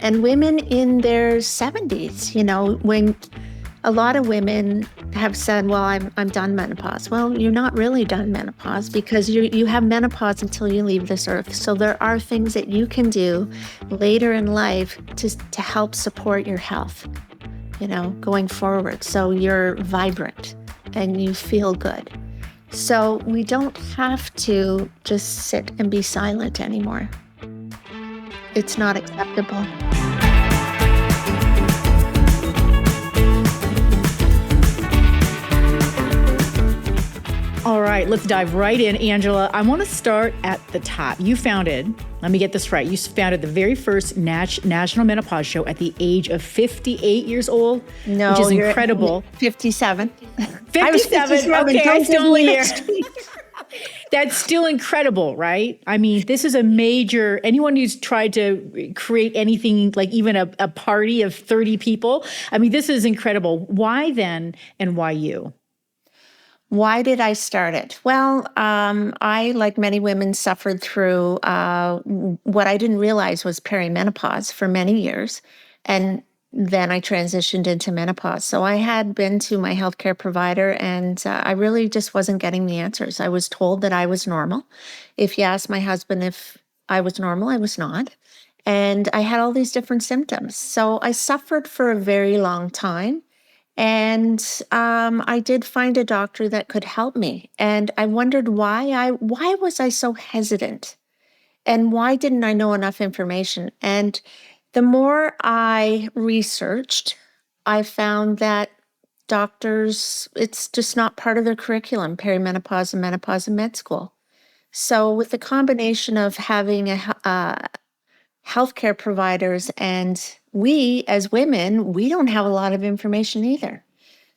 and women in their 70s, when a lot of women have said, well, I'm done menopause. Well, you're not really done menopause because you have menopause until you leave this earth. So there are things that you can do later in life to help support your health, going forward. So you're vibrant and you feel good. So we don't have to just sit and be silent anymore. It's not acceptable. All right, let's dive right in, Angela. I want to start at the top. Let me get this right, you founded the very first National Menopause Show at the age of 58 years old, No, which is incredible. 57. 57, okay, I stole a year. That's still incredible, right? I mean, this is a major, anyone who's tried to create anything like even a party of 30 people, I mean, this is incredible. Why then, and why you? Why did I start it? Well, I, like many women, suffered through what I didn't realize was perimenopause for many years. And then I transitioned into menopause. So I had been to my healthcare provider and I really just wasn't getting the answers. I was told that I was normal. If you asked my husband if I was normal, I was not. And I had all these different symptoms. So I suffered for a very long time. And I did find a doctor that could help me. And I wondered why was I so hesitant? And why didn't I know enough information? And the more I researched, I found that doctors, it's just not part of their curriculum, perimenopause and menopause in med school. So with the combination of having healthcare providers and we as women, we don't have a lot of information either.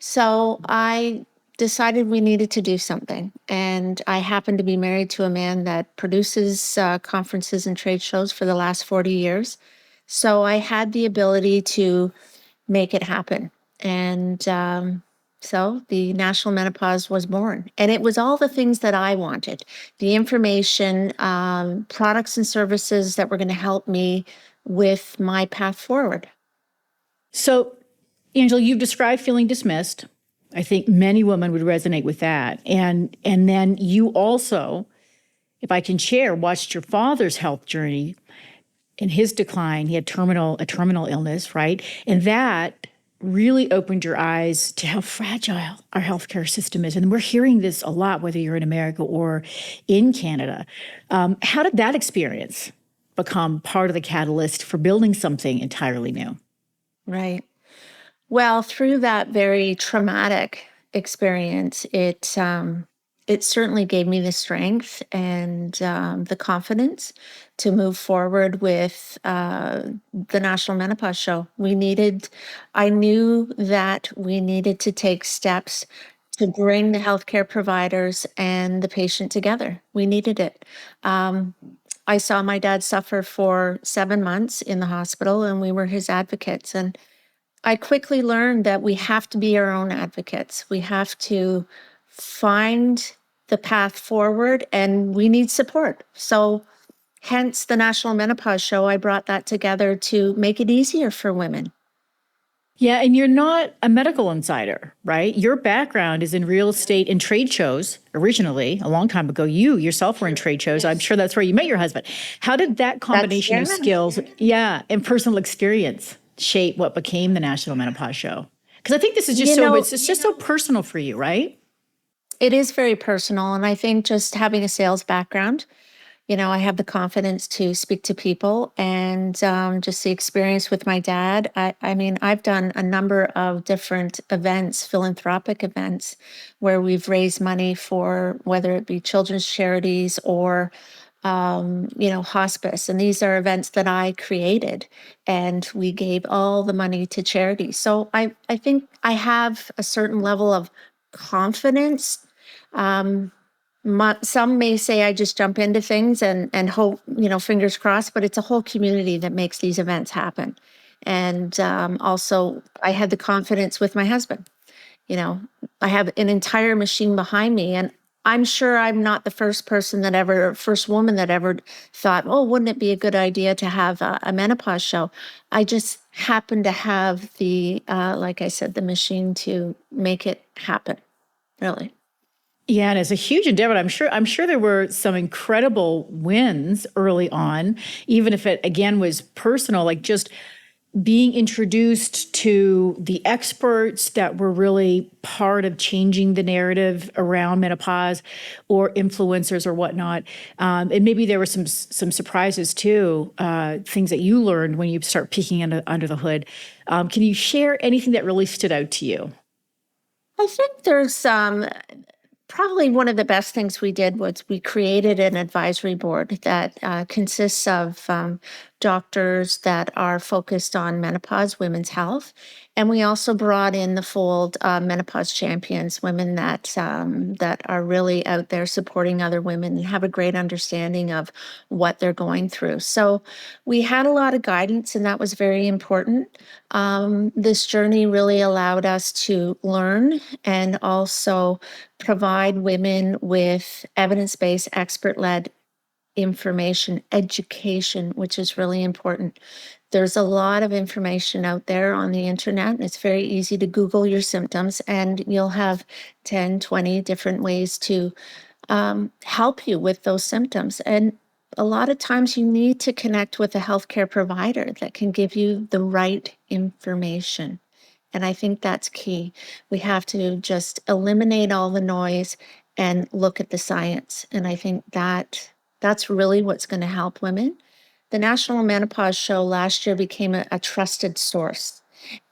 So I decided we needed to do something. And I happened to be married to a man that produces conferences and trade shows for the last 40 years. So I had the ability to make it happen. And so the National Menopause was born. And it was all the things that I wanted, the information, products and services that were going to help me with my path forward. So, Angela, you've described feeling dismissed. I think many women would resonate with that. And then you also, if I can share, watched your father's health journey and his decline. He had a terminal illness, right? And that really opened your eyes to how fragile our healthcare system is. And we're hearing this a lot, whether you're in America or in Canada. How did that experience become part of the catalyst for building something entirely new? Right. Well, through that very traumatic experience, it certainly gave me the strength and the confidence to move forward with the National Menopause Show. I knew that we needed to take steps to bring the healthcare providers and the patient together. We needed it. I saw my dad suffer for 7 months in the hospital, and we were his advocates. And I quickly learned that we have to be our own advocates. We have to find the path forward and we need support. So hence the National Menopause Show, I brought that together to make it easier for women. Yeah, and you're not a medical insider, right? Your background is in real estate and trade shows originally, a long time ago. You yourself were in trade shows. I'm sure that's where you met your husband. How did that combination of skills, and personal experience shape what became the National Menopause Show? Because I think this is just it's just so personal for you, right? It is very personal. And I think just having a sales background, I have the confidence to speak to people and just the experience with my dad. I mean, I've done a number of different events, philanthropic events, where we've raised money for whether it be children's charities or hospice. And these are events that I created and we gave all the money to charity. So I think I have a certain level of confidence. Some may say I just jump into things and hope, fingers crossed, but it's a whole community that makes these events happen. And also I had the confidence with my husband. I have an entire machine behind me and I'm sure I'm not the first woman that ever thought, oh, wouldn't it be a good idea to have a menopause show? I just happen to have like I said, the machine to make it happen, really. Yeah, and it's a huge endeavor. I'm sure there were some incredible wins early on, even if it again was personal, like just being introduced to the experts that were really part of changing the narrative around menopause, or influencers or whatnot. And maybe there were some surprises too, things that you learned when you start peeking under the hood. Can you share anything that really stood out to you? I think there's probably one of the best things we did was we created an advisory board that consists of doctors that are focused on menopause, women's health. And we also brought in the fold menopause champions, women that are really out there supporting other women and have a great understanding of what they're going through. So we had a lot of guidance, and that was very important. This journey really allowed us to learn and also provide women with evidence-based, expert-led information, education, which is really important. There's a lot of information out there on the internet, and it's very easy to Google your symptoms, and you'll have 10, 20 different ways to help you with those symptoms. And a lot of times you need to connect with a healthcare provider that can give you the right information. And I think that's key. We have to just eliminate all the noise and look at the science. And I think that's really what's going to help women. The National Menopause Show last year became a trusted source.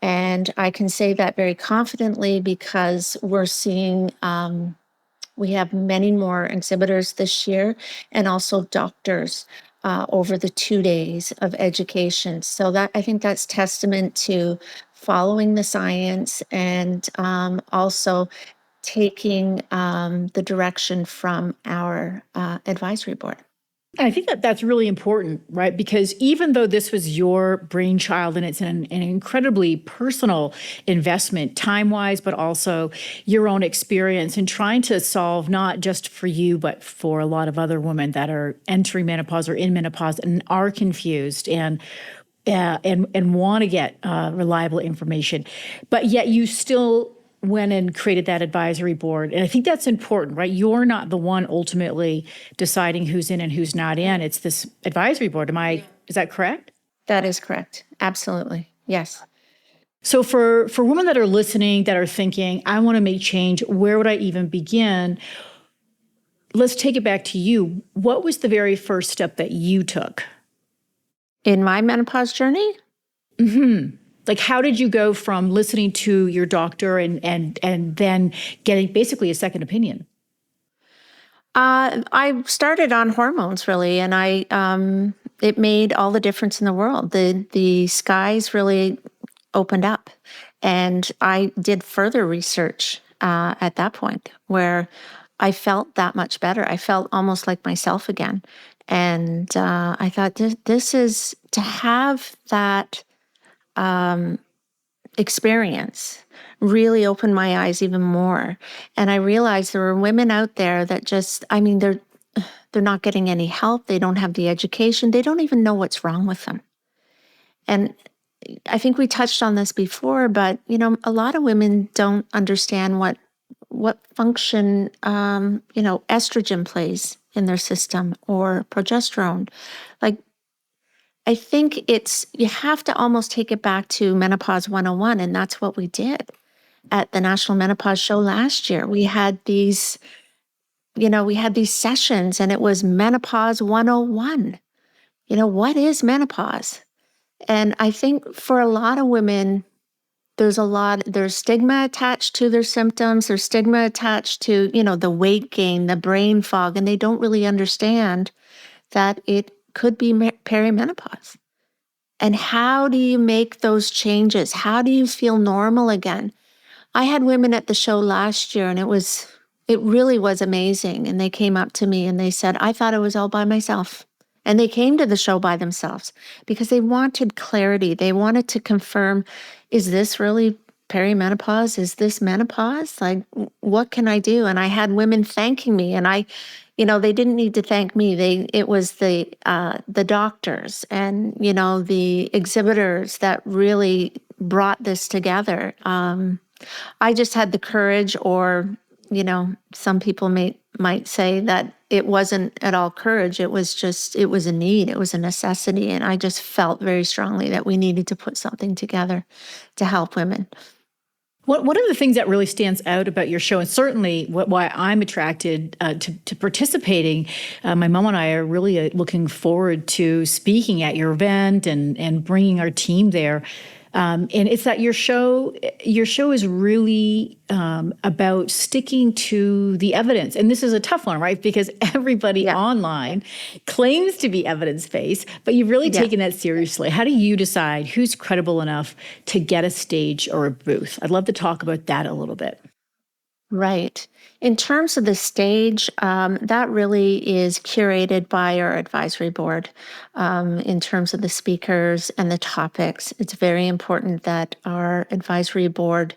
And I can say that very confidently because we're seeing we have many more exhibitors this year, and also doctors over the 2 days of education. So that I think that's testament to following the science, and also taking the direction from our advisory board. And I think that that's really important, right? Because even though this was your brainchild and it's an incredibly personal investment, time wise, but also your own experience in trying to solve not just for you, but for a lot of other women that are entering menopause or in menopause and are confused and want to get reliable information, but yet you still went and created that advisory board. And I think that's important, right? You're not the one ultimately deciding who's in and who's not in. It's this advisory board. Is that correct? That is correct. Absolutely. Yes. So for women that are listening, that are thinking, I want to make change, where would I even begin? Let's take it back to you. What was the very first step that you took? In my menopause journey, Like, how did you go from listening to your doctor and then getting basically a second opinion? I started on hormones really, and it made all the difference in the world. The skies really opened up, and I did further research at that point where I felt that much better. I felt almost like myself again, and I thought this is to have that experience really opened my eyes even more. And I realized there were women out there that just, I mean, they're not getting any help. They don't have the education. They don't even know what's wrong with them. And I think we touched on this before, but a lot of women don't understand what function estrogen plays in their system, or progesterone. Like, I think you have to almost take it back to Menopause 101, and that's what we did at the National Menopause Show last year. We had these sessions, and it was Menopause 101. What is menopause? And I think for a lot of women, there's stigma attached to their symptoms. There's stigma attached to, the weight gain, the brain fog, and they don't really understand that it could be perimenopause. And how do you make those changes? How do you feel normal again? I had women at the show last year, and it really was amazing. And they came up to me and they said, I thought I was all by myself. And they came to the show by themselves because they wanted clarity. They wanted to confirm, is this really perimenopause? Is this menopause? Like, what can I do? And I had women thanking me, and they didn't need to thank me. It was the doctors and, the exhibitors that really brought this together. I just had the courage, or, some people might say that it wasn't at all courage. It was a need. It was a necessity. And I just felt very strongly that we needed to put something together to help women. One of the things that really stands out about your show, and certainly why I'm attracted to participating, my mom and I are really looking forward to speaking at your event and bringing our team there. And it's that your show is really about sticking to the evidence. And this is a tough one, right? Because everybody online claims to be evidence-based, but you've really taken that seriously. How do you decide who's credible enough to get a stage or a booth? I'd love to talk about that a little bit. Right. In terms of the stage, that really is curated by our advisory board. In terms of the speakers and the topics, it's very important that our advisory board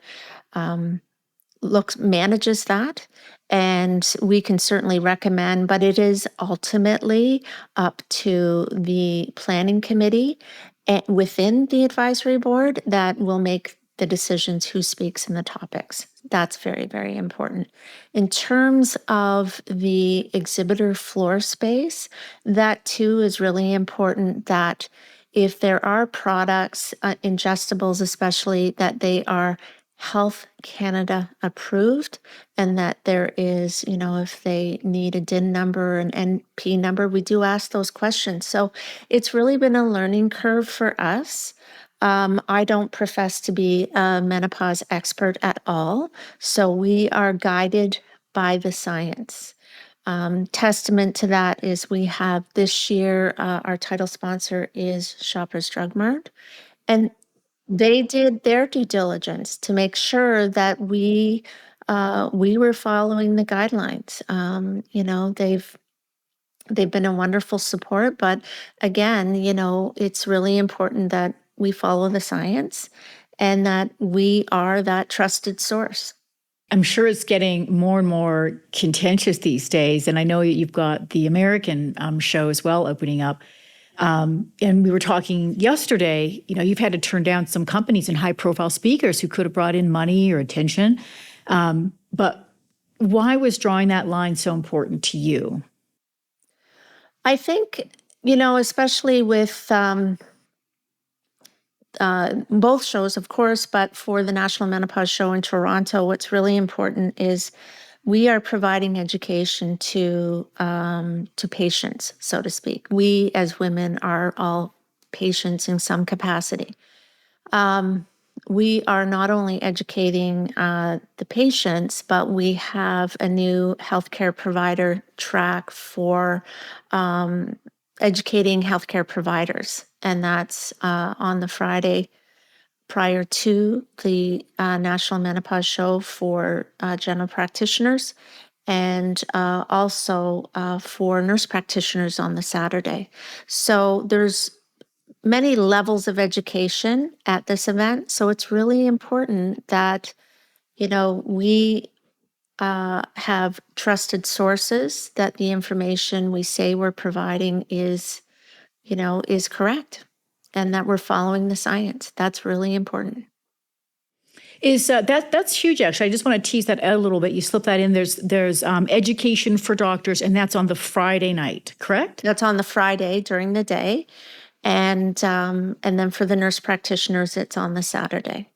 manages that. And we can certainly recommend, but it is ultimately up to the planning committee within the advisory board that will make the decisions who speaks in the topics. That's very, very important. In terms of the exhibitor floor space, that too is really important, that if there are products, ingestibles especially, that they are Health Canada approved, and that there is, if they need a DIN number, an NP number, we do ask those questions. So it's really been a learning curve for us. I don't profess to be a menopause expert at all, so we are guided by the science. Testament to that is we have this year, our title sponsor is Shoppers Drug Mart, and they did their due diligence to make sure that we were following the guidelines. They've been a wonderful support, but again, it's really important that we follow the science and that we are that trusted source. I'm sure it's getting more and more contentious these days, and I know that you've got the American show as well opening up. And we were talking yesterday, you've had to turn down some companies and high-profile speakers who could have brought in money or attention. But why was drawing that line so important to you? I think, especially with both shows, of course, but for the National Menopause Show in Toronto, what's really important is we are providing education to patients, so to speak. We, as women, are all patients in some capacity. We are not only educating the patients, but we have a new healthcare provider track for educating healthcare providers, and that's on the Friday prior to the National Menopause Show for general practitioners, and also for nurse practitioners on the Saturday. So there's many levels of education at this event. So it's really important that, we have trusted sources, that the information we say we're providing is correct, and that we're following the science. That's really important. That's huge, actually. I just want to tease that out a little bit. You slip that in. There's education for doctors, and that's on the Friday night, correct? That's on the Friday during the day, and then for the nurse practitioners, it's on the Saturday.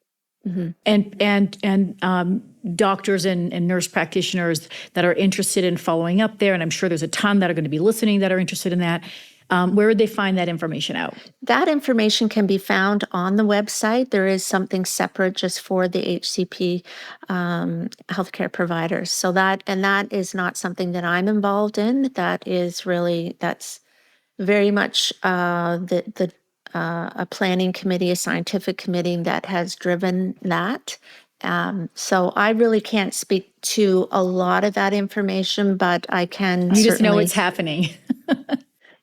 Mm-hmm. And doctors and nurse practitioners that are interested in following up there, and I'm sure there's a ton that are going to be listening that are interested in that. Where would they find that information out? That information can be found on the website. There is something separate just for the HCP healthcare providers. So that is not something that I'm involved in. That's very much a planning committee, a scientific committee that has driven that. So I really can't speak to a lot of that information, but I can. You just know it's happening.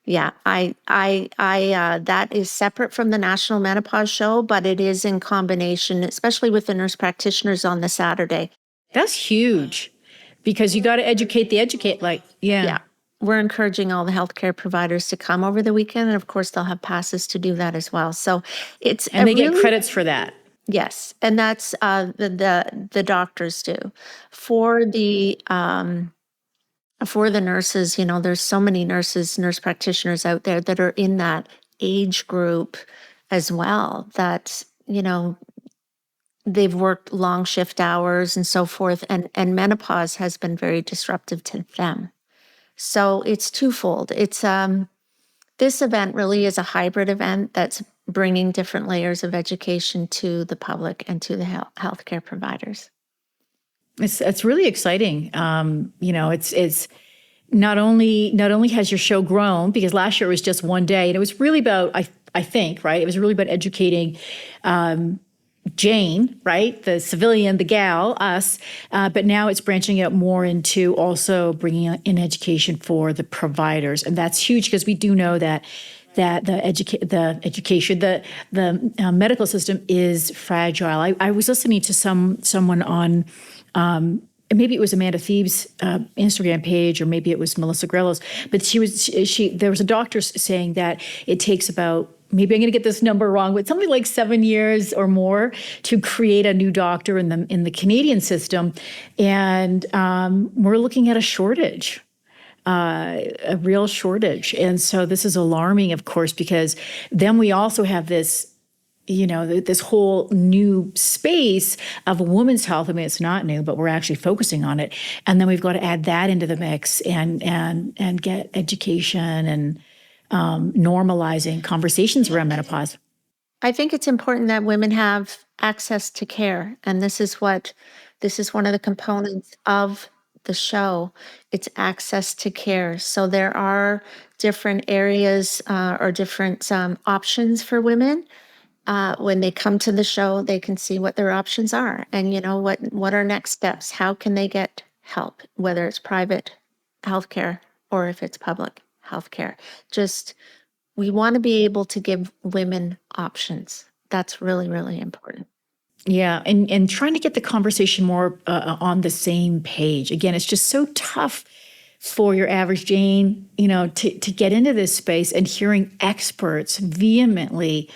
Yeah, that is separate from the National Menopause Show, but it is in combination, especially with the nurse practitioners on the Saturday. That's huge because you got to educate the educate. Like, yeah. Yeah, we're encouraging all the healthcare providers to come over the weekend, and of course, they'll have passes to do that as well. So it's And a they get really credits for that. yes, and that's the doctors do for the nurses. You know, there's so many nurse practitioners out there that are in that age group as well that, you know, they've worked long shift hours and so forth, and menopause has been very disruptive to them. So it's twofold. It's this event really is a hybrid event that's bringing different layers of education to the public and to the healthcare providers. It's really exciting. It's not only has your show grown, because last year it was just one day, and it was really about, I think, right? It was really about educating Jane, right? The civilian, the gal, us. But now it's branching out more into also bringing in education for the providers, and that's huge because we do know that the medical system is fragile. I was listening to someone on. Maybe it was Amanda Thieves' Instagram page, or maybe it was Melissa Grello's. But there was a doctor saying that it takes about, maybe I'm going to get this number wrong, but something like 7 years or more to create a new doctor in the Canadian system, and we're looking at a shortage. A real shortage. And so this is alarming, of course, because then we also have this, this whole new space of women's health. I mean, it's not new, but we're actually focusing on it. And then we've got to add that into the mix and get education and normalizing conversations around menopause. I think it's important that women have access to care, and this is one of the components of the show. It's access to care. So there are different areas or different options for women. When they come to the show, they can see what their options are, and what are next steps. How can they get help, whether it's private healthcare or if it's public healthcare. Just we want to be able to give women options. That's really, really important. Yeah, and trying to get the conversation more on the same page. Again, it's just so tough for your average Jane, to get into this space and hearing experts vehemently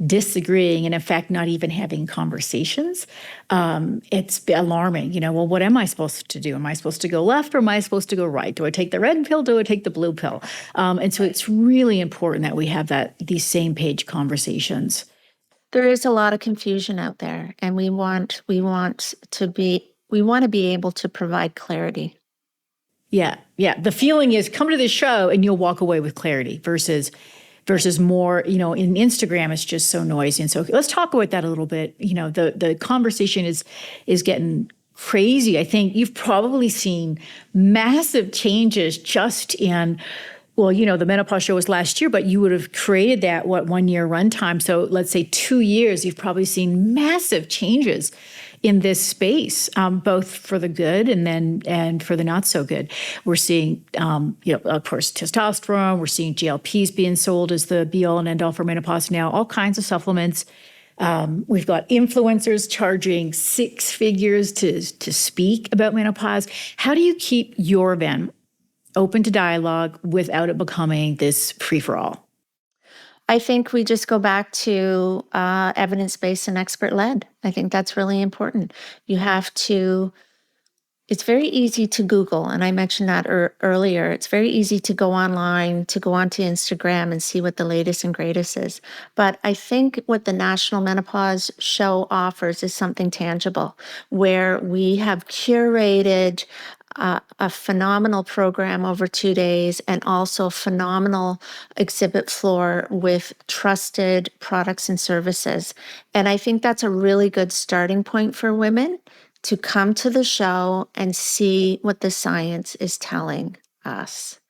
disagreeing and in fact not even having conversations. It's alarming. Well, what am I supposed to do? Am I supposed to go left or am I supposed to go right? Do I take the red pill? Do I take the blue pill? And so it's really important that we have these same page conversations. There is a lot of confusion out there, and we want to be able to provide clarity. Yeah. The feeling is come to this show and you'll walk away with clarity versus more, in Instagram, it's just so noisy. And so let's talk about that a little bit. The conversation is getting crazy. I think you've probably seen massive changes just in, well, the menopause show was last year, but you would have created that, 1 year runtime. So let's say 2 years, you've probably seen massive changes in this space, both for the good and for the not so good. We're seeing, of course, testosterone. We're seeing GLPs being sold as the be all and end all for menopause now. All kinds of supplements. We've got influencers charging 6 figures to speak about menopause. How do you keep your event open to dialogue without it becoming this free-for-all? I think we just go back to evidence-based and expert-led. I think that's really important. It's very easy to Google, and I mentioned that earlier. It's very easy to go online, to go onto Instagram and see what the latest and greatest is. But I think what the National Menopause Show offers is something tangible, where we have curated a phenomenal program over 2 days, and also a phenomenal exhibit floor with trusted products and services. And I think that's a really good starting point for women to come to the show and see what the science is telling us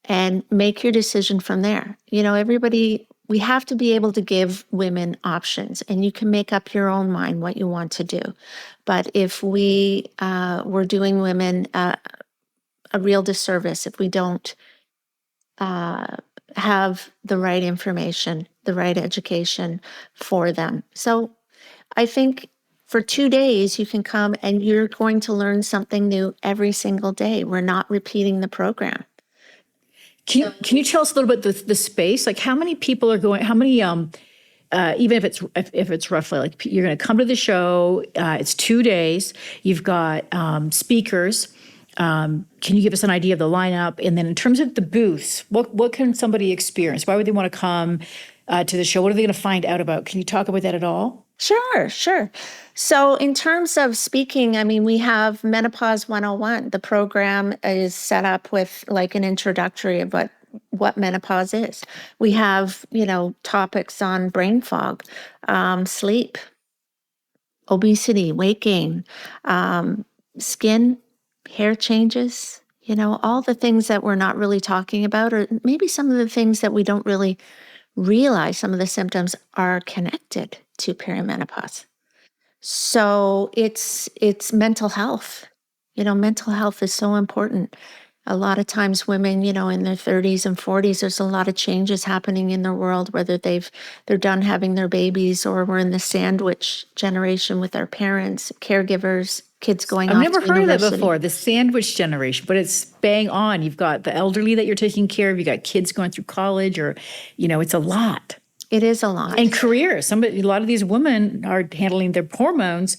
and make your decision from there. We have to be able to give women options, and you can make up your own mind what you want to do. But if we're doing women a real disservice if we don't have the right information, the right education for them. So I think for 2 days, you can come and you're going to learn something new every single day. We're not repeating the program. Can you tell us a little bit the space? Like how many people are going? How many even if it's roughly like you're going to come to the show, it's 2 days. You've got speakers. Can you give us an idea of the lineup? And then in terms of the booths, what can somebody experience? Why would they want to come to the show? What are they going to find out about? Can you talk about that at all? Sure, sure. So, in terms of speaking, I mean, we have Menopause 101. The program is set up with like an introductory of what menopause is. We have, topics on brain fog, sleep, obesity, weight gain, skin, hair changes, all the things that we're not really talking about, or maybe some of the things that we don't really realize some of the symptoms are connected to perimenopause. So it's mental health. Mental health is so important. A lot of times women, in their 30s and 40s, there's a lot of changes happening in their world, whether they're done having their babies or we're in the sandwich generation with our parents, caregivers, kids going I've off never to heard of that university. before, the sandwich generation, but it's bang on. You've got the elderly that you're taking care of, you got kids going through college, or, it's a lot. It is a lot. And careers. A lot of these women are handling their hormones,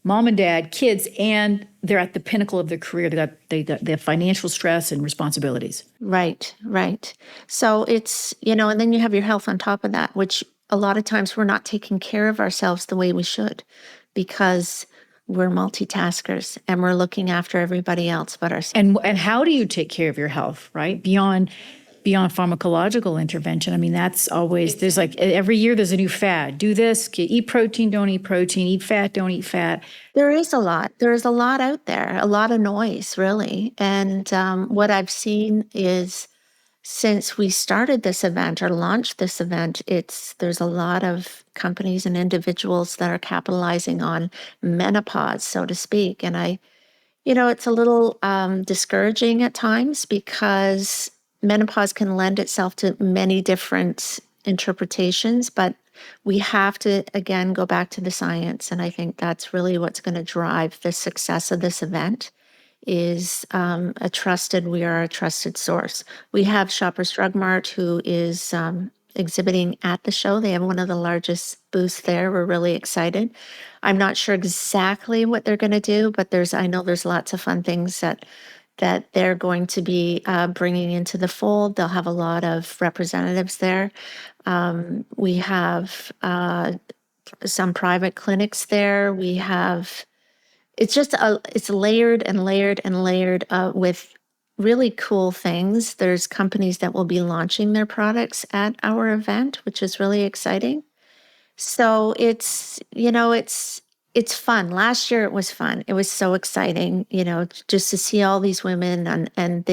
mom and dad, kids, and they're at the pinnacle of their career. They have financial stress and responsibilities. Right, right. So it's, and then you have your health on top of that, which a lot of times we're not taking care of ourselves the way we should because we're multitaskers and we're looking after everybody else but ourselves. And how do you take care of your health, right? Beyond pharmacological intervention. I mean, that's always, there's like every year there's a new fad. Do this, eat protein, don't eat protein, eat fat, don't eat fat. There is a lot. There is a lot out there, a lot of noise, really. And what I've seen is since we started this event or launched this event, there's a lot of companies and individuals that are capitalizing on menopause, so to speak. And it's a little discouraging at times because menopause can lend itself to many different interpretations, but we have to, again, go back to the science. And I think that's really what's going to drive the success of this event is we are a trusted source. We have Shoppers Drug Mart, who is exhibiting at the show. They have one of the largest booths there. We're really excited. I'm not sure exactly what they're going to do, but I know there's lots of fun things that they're going to be bringing into the fold. They'll have a lot of representatives there. We have some private clinics there. We have, it's layered and layered and layered with really cool things. There's companies that will be launching their products at our event, which is really exciting. So it's fun. Last year it was fun. It was so exciting, just to see all these women and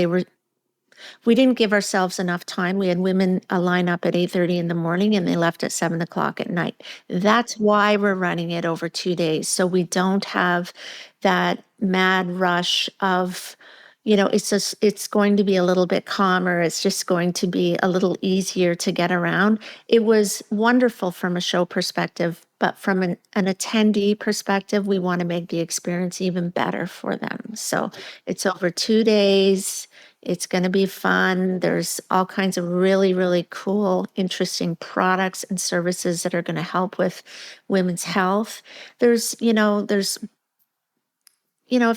we didn't give ourselves enough time. We had women line up at 8:30 in the morning and they left at 7 o'clock at night. That's why we're running it over 2 days. So we don't have that mad rush of, it's going to be a little bit calmer. It's just going to be a little easier to get around. It was wonderful from a show perspective, but from an attendee perspective, we want to make the experience even better for them. So it's over 2 days. It's going to be fun. There's all kinds of really, really cool, interesting products and services that are going to help with women's health. If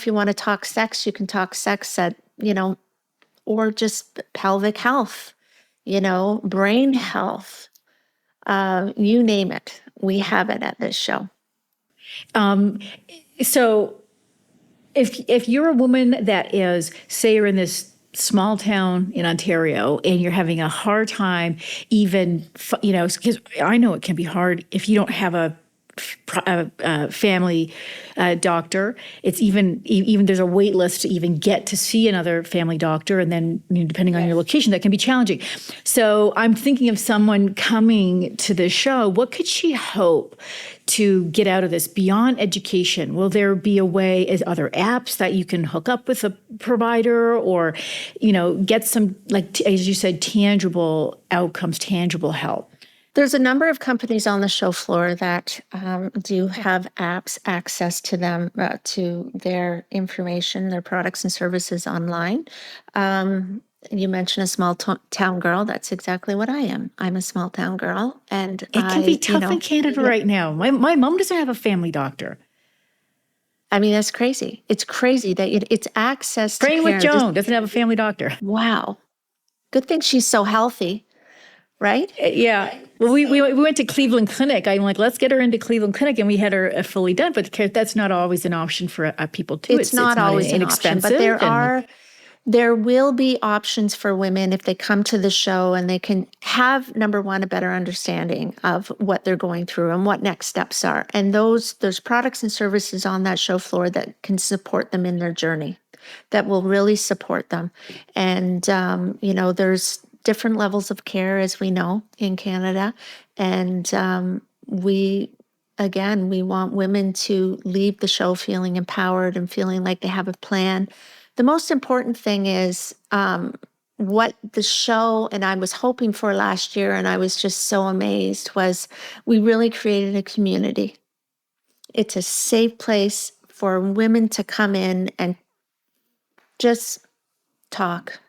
you want to talk sex, you can talk sex or just pelvic health, brain health, you name it. We have it at this show. So if you're a woman that is, say you're in this small town in Ontario and you're having a hard time even, because I know it can be hard if you don't have a family doctor. It's even there's a wait list to even get to see another family doctor, and then depending on your location, that can be challenging. So I'm thinking of someone coming to this show. What could she hope to get out of this beyond education? Will there be a way, as other apps that you can hook up with a provider, or get some, like as you said, tangible outcomes, tangible help? There's a number of companies on the show floor that do have apps, access to them, to their information, their products and services online. You mentioned a small town girl. That's exactly what I am. I'm a small town girl, and It can be tough in Canada right now. My mom doesn't have a family doctor. I mean, that's crazy. It's crazy that it's access to Praying care. with Joan doesn't have a family doctor. Wow. Good thing she's so healthy, right? Yeah. Well, we went to Cleveland Clinic. I'm like, let's get her into Cleveland Clinic, and we had her fully done. But that's not always an option for people too. It's not always an option, but there will be options for women if they come to the show, and they can have, number one, a better understanding of what they're going through and what next steps are. And there's products and services on that show floor that can support them in their journey, that will really support them. And, there's different levels of care, as we know, in Canada. And we want women to leave the show feeling empowered and feeling like they have a plan. The most important thing is what the show, and I was hoping for last year, and I was just so amazed, was we really created a community. It's a safe place for women to come in and just talk.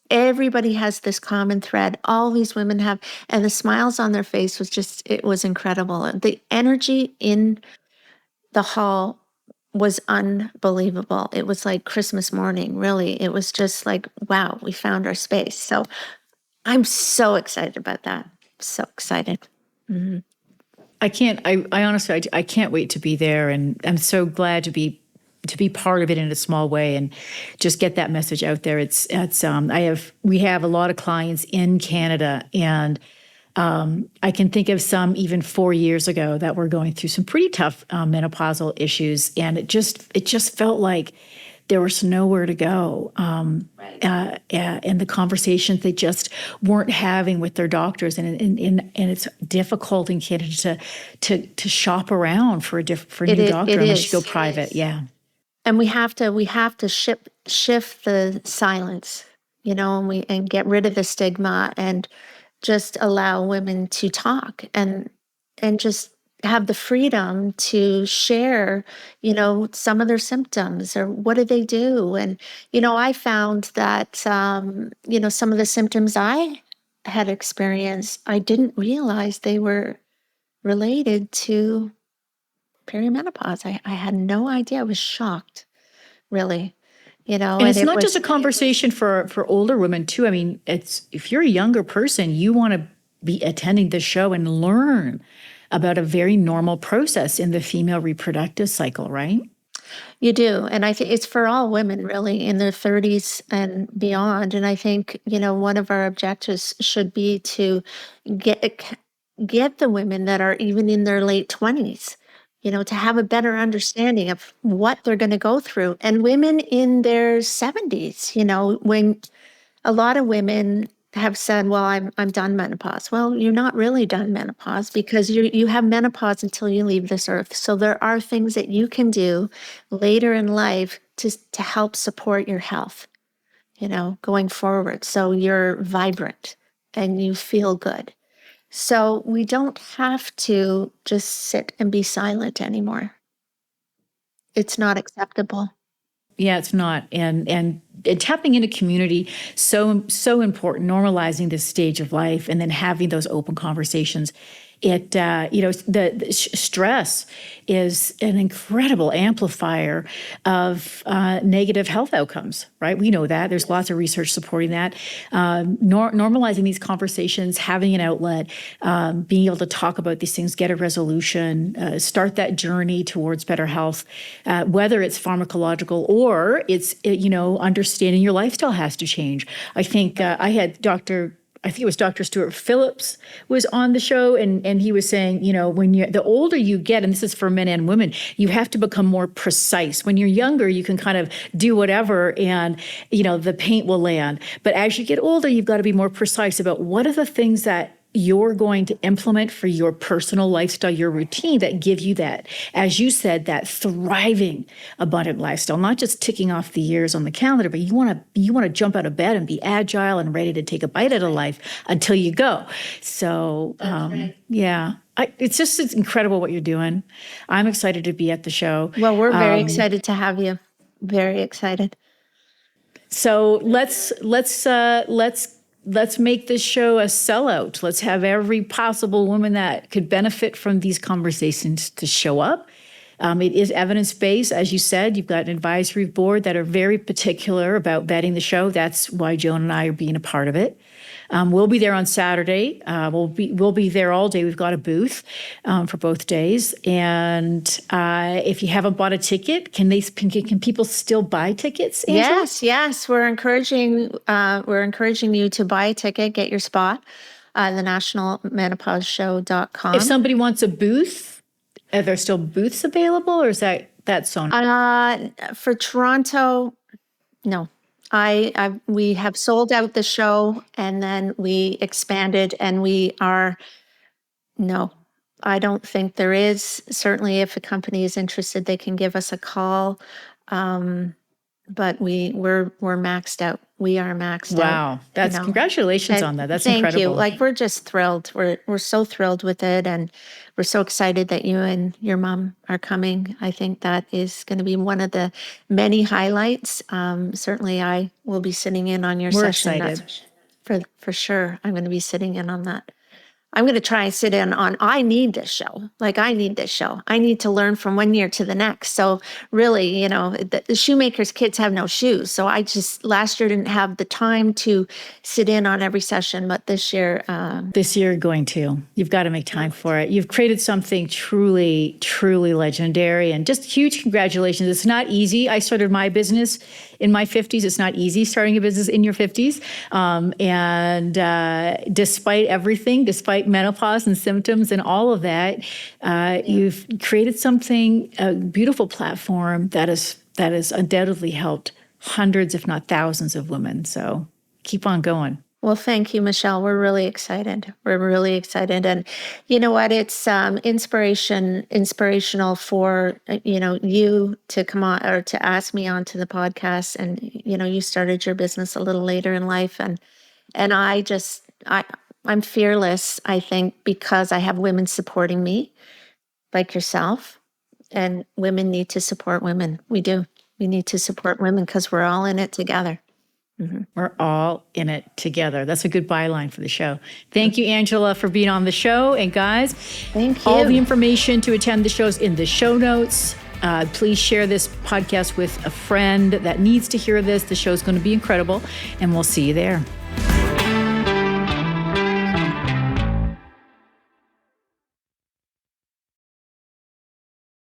Everybody has this common thread. All these women have, and the smiles on their face it was incredible. The energy in the hall was unbelievable. It was like Christmas morning, really. It was just like, wow, we found our space. So I'm so excited about that. So excited. Mm-hmm. I honestly, I can't wait to be there. And I'm so glad to be part of it in a small way and just get that message out there. We have a lot of clients in Canada, and I can think of some even 4 years ago that were going through some pretty tough menopausal issues, and it just felt like there was nowhere to go. And the conversations they just weren't having with their doctors, and it's difficult in Canada to shop around for a new doctor unless you go private. Yeah. And we have to shift the silence, and get rid of the stigma, and just allow women to talk and just have the freedom to share, some of their symptoms, or what do they do. And, I found that, some of the symptoms I had experienced, I didn't realize they were related to perimenopause. I had no idea. I was shocked, really. And it's not just a conversation for older women too. I mean, if you're a younger person, you want to be attending the show and learn about a very normal process in the female reproductive cycle, right? You do. And I think it's for all women, really, in their 30s and beyond. And I think, one of our objectives should be to get the women that are even in their late 20s, to have a better understanding of what they're going to go through. And women in their 70s, when a lot of women have said, well, I'm done menopause. Well, you're not really done menopause, because you have menopause until you leave this earth. So there are things that you can do later in life to help support your health, going forward. So you're vibrant and you feel good. So we don't have to just sit and be silent anymore. It's not acceptable. Yeah, it's not. And tapping into community, so important, normalizing this stage of life, and then having those open conversations. The stress is an incredible amplifier of negative health outcomes, right? We know that. There's lots of research supporting that. Normalizing these conversations, having an outlet, being able to talk about these things, get a resolution, start that journey towards better health, whether it's pharmacological or it's, understanding your lifestyle has to change. I think I had Dr. I think it was Dr. Stuart Phillips was on the show, and he was saying, when the older you get, and this is for men and women, you have to become more precise. When you're younger, you can kind of do whatever, and the paint will land. But as you get older, you've got to be more precise about what are the things that you're going to implement for your personal lifestyle, your routine that give you that, as you said, that thriving, abundant lifestyle, not just ticking off the years on the calendar, but you want to jump out of bed and be agile and ready to take a bite out of life until you go. So, yeah. It's incredible what you're doing. I'm excited to be at the show. Well, we're very excited to have you. Very excited. So let's make this show a sellout. Let's have every possible woman that could benefit from these conversations to show up. It is evidence-based. As you said, you've got an advisory board that are very particular about vetting the show. That's why Joan and I are being a part of it. We'll be there on Saturday. We'll be there all day. We've got a booth for both days. And if you haven't bought a ticket, can people still buy tickets, Angela? Yes. We're encouraging you to buy a ticket, get your spot. The National Menopause Show.com. If somebody wants a booth, are there still booths available, or is that's sold? For Toronto, no. We have sold out the show, and then we expanded, and no, I don't think there is. Certainly if a company is interested, they can give us a call. But we're maxed out. We are maxed out. Wow. That's congratulations on that. That's incredible. Thank you. We're just thrilled. We're so thrilled with it, and we're so excited that you and your mom are coming. I think that is going to be one of the many highlights. Certainly I will be sitting in on your session. We're excited. For sure. I'm going to be sitting in on that. I'm going to try and sit in on, I need this show. I need this show. I need to learn from one year to the next. So really, the shoemaker's kids have no shoes. So I just, last year didn't have the time to sit in on every session, but this year. This year, going to. You've got to make time for it. You've created something truly, truly legendary, and just huge congratulations. It's not easy. I started my business in my 50s. It's not easy starting a business in your 50s. Despite everything, despite menopause and symptoms and all of that, you've created something, a beautiful platform that has undoubtedly helped hundreds, if not thousands of women. So keep on going. Well, thank you, Michelle. We're really excited. And you know what? It's inspirational for, you to come on or to ask me onto the podcast. And, you started your business a little later in life. And I'm fearless, I think, because I have women supporting me like yourself. And women need to support women. We do. We need to support women because we're all in it together. Mm-hmm. We're all in it together. That's a good byline for the show. Thank you, Angela, for being on the show. And guys, thank you. All the information to attend the shows in the show notes. Please share this podcast with a friend that needs to hear this. The show is going to be incredible, and we'll see you there.